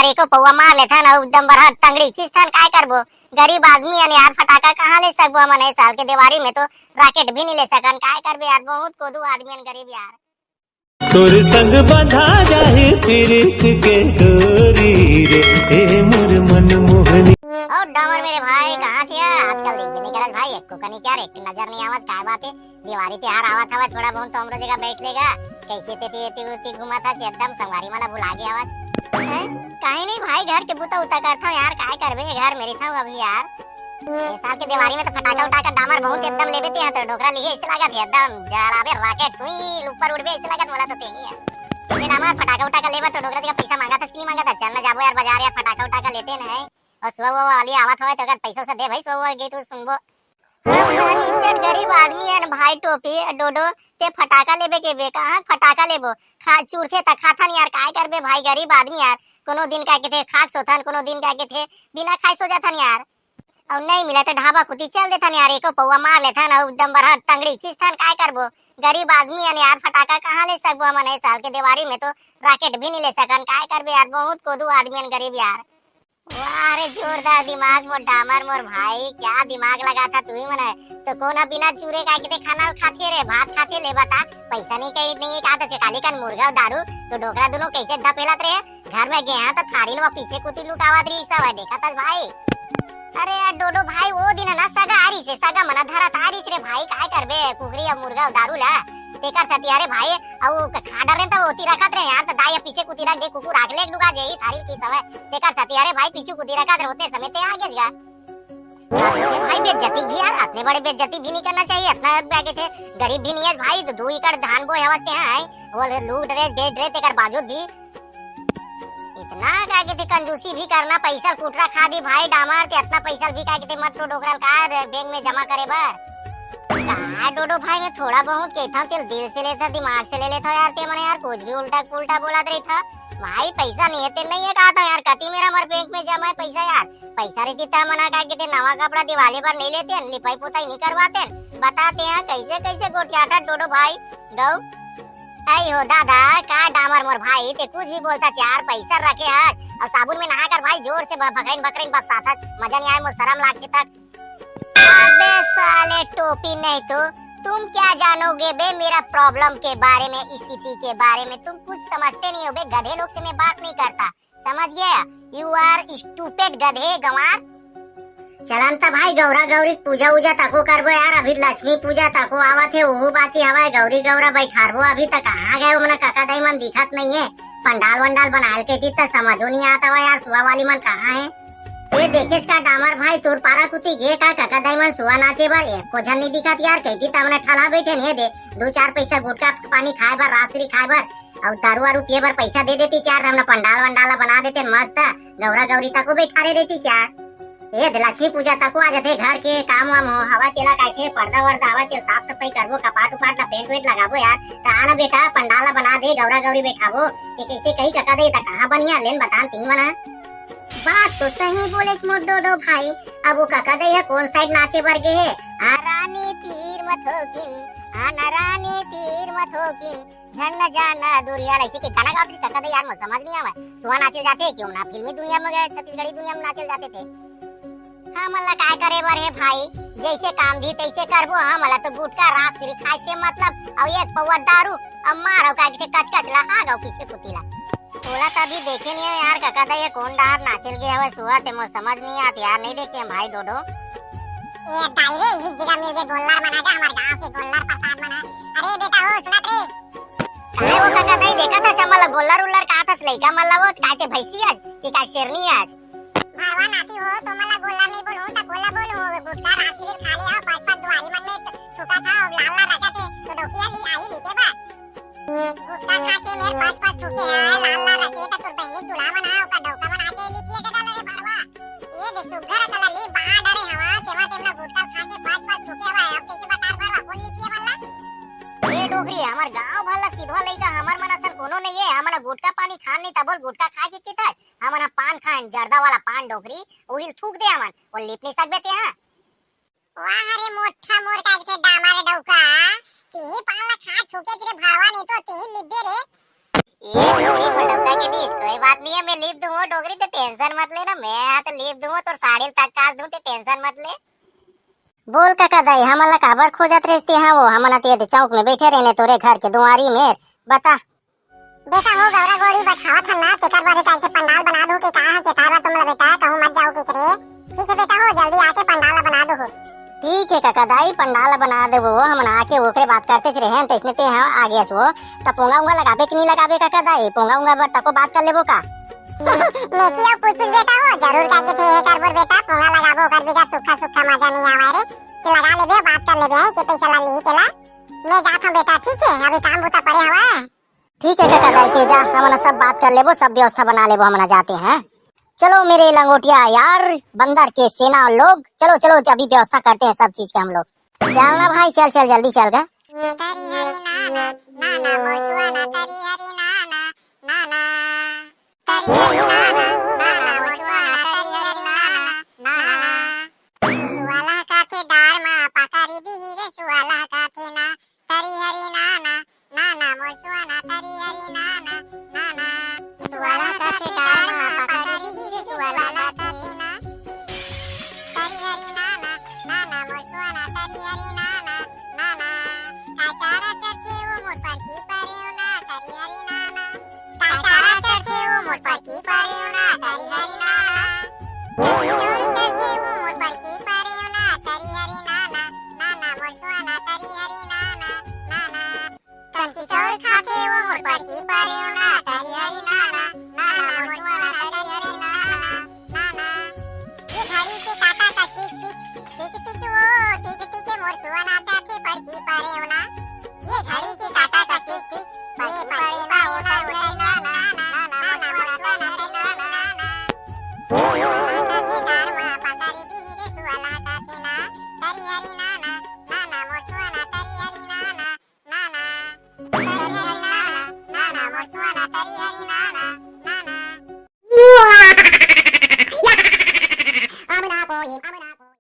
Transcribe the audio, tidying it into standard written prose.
यार एको पौवा मार लेथन अउ एकदम बरहट टंगड़ी खींचथन काय करबो गरीब आदमी अन यार फटाका कहाँ ले सकबो हमन ए साल के दिवाली में तो रॉकेट भी नहीं ले सकन काय करबे यार बहुत कोदू आदमी अन गरीब यार तोर संग बंधा जाए प्रीत के डोरी रे ए मोर मन मोहनी। और डामर मेरे भाई कहाँ छे आजकल देख भी नहीं करत भाई एको कनी क्या रे नजर नहीं आवत काय बात है दिवाली त्योहार आवत हवे थोड़ा बहुत तो हमरो जगह बैठ लेगा कैसे ते घुमा था एकदम संगवारी वाला भुला गया आवत काहे नहीं भाई घर के बुता उता करता यार काय करबे घर मेरी था अभी यार इस साल के दिवाली में तो फटाका उठाकर डामर बहुत एकदम लेबे ते तो डोकरा लिए ऐसे लागत है एकदम जलाबे रॉकेट सुई ऊपर उड़बे ऐसे लागत मोला तो तेही है ये डामर फटाका उठाकर लेबा तो डोकरा का पैसा मांगा था कि नहीं मांगा था चल ना जाबो यार बाजार यार फटाका उठाकर लेते न है और सुबह वाली आवत होए तो अगर पैसा से दे भाई सुबह गीत सुनबो हम नीचट गरीब आदमी है भाई टोपी डोडो ते फटाका लेबे के बे कहां फटाका लेबो खा चूरथे त खाथन यार काय करबे भाई गरीब आदमी यार कोनो दिन का के थे खाक सोथन कोनो दिन का के थे बिना खाए सो जाथन यार और नहीं मिला तो ढाबा खुदी चल देथन यार एको पौवा मार लेथन और एकदम बरहट टंगड़ी खींचथन काय करबो गरीब आदमी अन यार फटाका कहाँ ले सकबो हमन ए साल के दिवाली में तो रॉकेट भी नहीं ले सकन काय करबे यार बहुत कोदू आदमी अन गरीब यार वाह रे जोरदार दिमाग मोर डामर मोर भाई क्या दिमाग लगा था तू ही मने तो कोना बिना चूरे का के खाना खाते रे भात खाते ले बता पैसा नहीं कहीं नहीं का तो काली कन मुर्गा दारू तो डोकरा दोनों कैसे धपेलत रे घर में गया तो थारी लो पीछे कुती लुकावत रही सब है देखा था भाई अरे यार डोडो भाई वो दिन ना सगा आरी से सगा मना धरा तारी से रे भाई काय करबे कुकरी और मुर्गा दारू ला तेकर सती अरे भाई औ खाडा रे तो होती रखत रे यार तो दाई पीछे कुती रख दे कुकुर आग ले डुगा जेई थारी की समय तेकर सती अरे भाई पीछे कुती रखत रे होते समय ते आगे जा भाई बेइज्जती भी यार इतने बड़े बेइज्जती भी नहीं करना चाहिए इतना बैगे थे गरीब भी नहीं है भाई तो 2 एकड़ धान बोए अवस्थे हैं वो लूट रे बेच रे तेकर बाजूद भी इतना क्या कहते कंजूसी भी करना पैसा कुटरा खा दी भाई डामर ते इतना पैसा भी क्या कहते मत तो डोकरा का बैंक में जमा करे बा कहा डोडो भाई मैं थोड़ा बहुत कहता हूँ दिल से लेता दिमाग से ले लेता यार ते मैंने यार कुछ भी उल्टा पुल्टा बोला रही था भाई पैसा नहीं है ते नहीं है कहा था यार कति मेरा मर बैंक में जमा है पैसा यार पैसा रहती था मना क्या कहते नवा कपड़ा दिवाली पर नहीं लेते लिपाई पोताई नहीं करवाते बताते हैं कैसे कैसे गोटियाटा डोडो भाई गौ आई हो दादा का डामर मोर भाई ते कुछ भी बोलता चार पैसा रखे हाथ और साबुन में नहा कर भाई जोर से बकरीन बस साथ मजा नहीं आए मुझे शर्म लागती तक अबे साले टोपी नहीं तो तुम क्या जानोगे बे मेरा प्रॉब्लम के बारे में स्थिति के बारे में तुम कुछ समझते नहीं हो बे गधे लोग से मैं बात नहीं करता समझ गया यू आर स्टूपिड गधे गंवार चलन ता भाई गौरा गौरी पूजा उजा तको करबो यार अभी लक्ष्मी पूजा तको आवत है ओहू बाची हवा गौरी गौरा बैठारबो अभी तक कहाँ गए मना काका दाई मन दिखत नहीं है पंडाल वंडाल बनाल के थी तो समझो नहीं आता हुआ यार सुहा वाली मन कहाँ है ये देखे का डामर भाई तोर पारा कुती गे का काका दाई मन सुहा नाचे बर को झन नहीं दिखत यार कहती तमने ठला बैठे नहीं दे 2-4 पैसा गुटका पानी खाए बर रासरी खाए बर और दारू वारू पिए बर पैसा दे देती चार हमने पंडाल वंडाल बना देते मस्त गौरा गौरी तको बैठा रहे देती यार ये लक्ष्मी पूजा तको आ जाते घर के काम वाम हो हवा तेला काके पर्दा वर्दा आवा ते साफ सफाई करबो कपाट उपाट ला पेंट वेंट लगाबो यार त आना बेटा पंडाला बना दे गौरा गौरी बैठाबो कि कैसे कहीं कका दे त कहां बनिया लेन बतान ती मना बात तो सही बोले मोडोडो भाई अब वो कका दे कौन साइड नाचे बर गे है रानी तीर मथोकिन रानी तीर मथोकिन झन जाना दुरिया ऐसे के गाना गाती कका दे यार समझ नहीं आवा सुहा नाचे जाते क्यों ना फिल्मी दुनिया में गए छत्तीसगढ़ी दुनिया में नाचे जाते थे हाँ मला काय करे बर है भाई जैसे काम दी तैसे करबो हाँ मला तो गुटका रास श्री खाए से मतलब और एक पौवा दारू अब मारो का के कच कच ला आ गओ पीछे कुतीला थोड़ा तभी देखे नहीं है यार काका दा ये कौन डार नाचल गया है सुहा ते मो समझ नहीं आती यार नहीं देखे भाई डोडो ये भाई रे इस जगह मिल गए गोल्लर बना के हमारे गांव के गोल्लर प्रसाद बना अरे बेटा हो सुनत रे काहे वो काका दा देखा था चमला गोल्लर उल्लर का था लइका मल्ला वो काते भैंसी आज कि का शेरनी आज भरवा नाती हो तो मला गोल्लर नहीं बोलूं ता गोल्ला बोलूं गुटका रासरी खा लिया पांच दुआरी मन में छुटा था और लाल लाल रचा थे तो डोकिया ली आई लीते बा गुटका खा के मेरे पांच ठुके हैं लाल लाल रचे ता तोर बहनी तुला मना ओका डोका मना के ली पिए जगह रे भरवा ये दे सुगर कला ली बा डरे हवा तेमा तेमना गुटका खा के पांच ठुके हवा अब कैसे बता भरवा कौन ली पिए मल्ला ये डोगरी हमार गांव भला सीधवा लइका हमार मन असन कोनो नहीं है हमना गुटका पानी खान नहीं तबल गुटका खा के किता हमना पान खान जर्दा वाला पान डोगरी ओहिल थूक दे हमन और लिप नहीं सकबे ते हां वाह रे मोठा मोर का के डामारे डौका ती पाला खा ठुके रे भरवा नहीं तो ती लिबे रे ये डोगरी मुंडा के बीच कोई बात नहीं है, मैं लीप दूंगा डोगरी तो टेंशन मत लेना, मैं तो लीप दूंगा तो साड़ी तक काट दूं तो टेंशन मत ले। बोल काका दाई हमला काबर खोजत रहती है, वो हमला ते चौक में बैठे रहने तोरे घर के दुआरी में, बता। बेटा हो गौरा गौरी बचावत हन ना, तेकर बारे काहे के पंडाल बना दो के कहां चेतावा तुम लोग बेटा कहूं मत जाओ के करे। ठीक है बेटा हो जल्दी आके पंडाल बना दो हो। ठीक है काका दाई पंडाल बना देबो, हम आके ओकरे बात करते च रहन तइसने ते हां आगे सो त पोंगा उंगा लगाबे कि नहीं लगाबे काका दाई, पोंगा उंगा बर तको बात कर लेबो का। मैं किया पूछ बेटा हो जरूर काहे के थे करबो बेटा पोंगा लगाबो कर बिगा सुखा सुखा मजा नहीं आवे रे कि लगा लेबे बात कर लेबे के पैसा ला ली तेला। मैं जात हूं बेटा ठीक है अभी काम होता पड़े हवा। ठीक है काका दाई के जा, हमना सब बात कर लेबो, सब व्यवस्था बना लेबो, हमना जाते हैं। चलो मेरे लंगोटिया यार बंदर के सेना लोग, चलो चलो अभी व्यवस्था करते हैं सब चीज के हम लोग। चलना भाई चल चल जल्दी चल गा। तरी हरी नाना नाना मोसुआना तरी हरी नाना नाना तरी हरी नाना नाना मोसुआना तरी हरी नाना नाना सुवाला काथे डार मा पाकारी बिहिरे सुवाला काथे ना तरी हरी नाना नाना मोसुआना तरी हरी नाना नाना सुवाला काथे डार मा पाकारी बिहिरे सुवाला काथे ना तरी हरी नाना नाना मोसुआना तरी हरी नाना नाना काचारा चढ़ते वो मोर पर की पारे ना तरी हरी नाना काचारा चढ़ते वो मोर पर की पारे ना तरी हरी नाना जोर चढ़ते वो मोर पर की पारे ना तरी हरी नाना नाना मोर सुआना तरी हरी नाना नाना कंकी चौर खाते वो मोर पर की पारे ना तरी हरी नाना नाना मोर सुआना तरी हरी नाना नाना ये घड़ी के काटा का टिक टिक वो टिक टिक मोर सुआना चाहते पर की पारे ना ये घड़ी के काटा का टिक टिक पड़े पड़े ना होता होता ना ना ना ना मोर सुआना तरी हरी नाना सुआला काथे डार मा पकारी बिहिरे सुआला काथे ना तरी हरी नाना नाना मोर सुआना तरी हरी नाना नाना तरी हरी नाना नाना मोर सुआना तरी हरी नाना नाना amna boy amna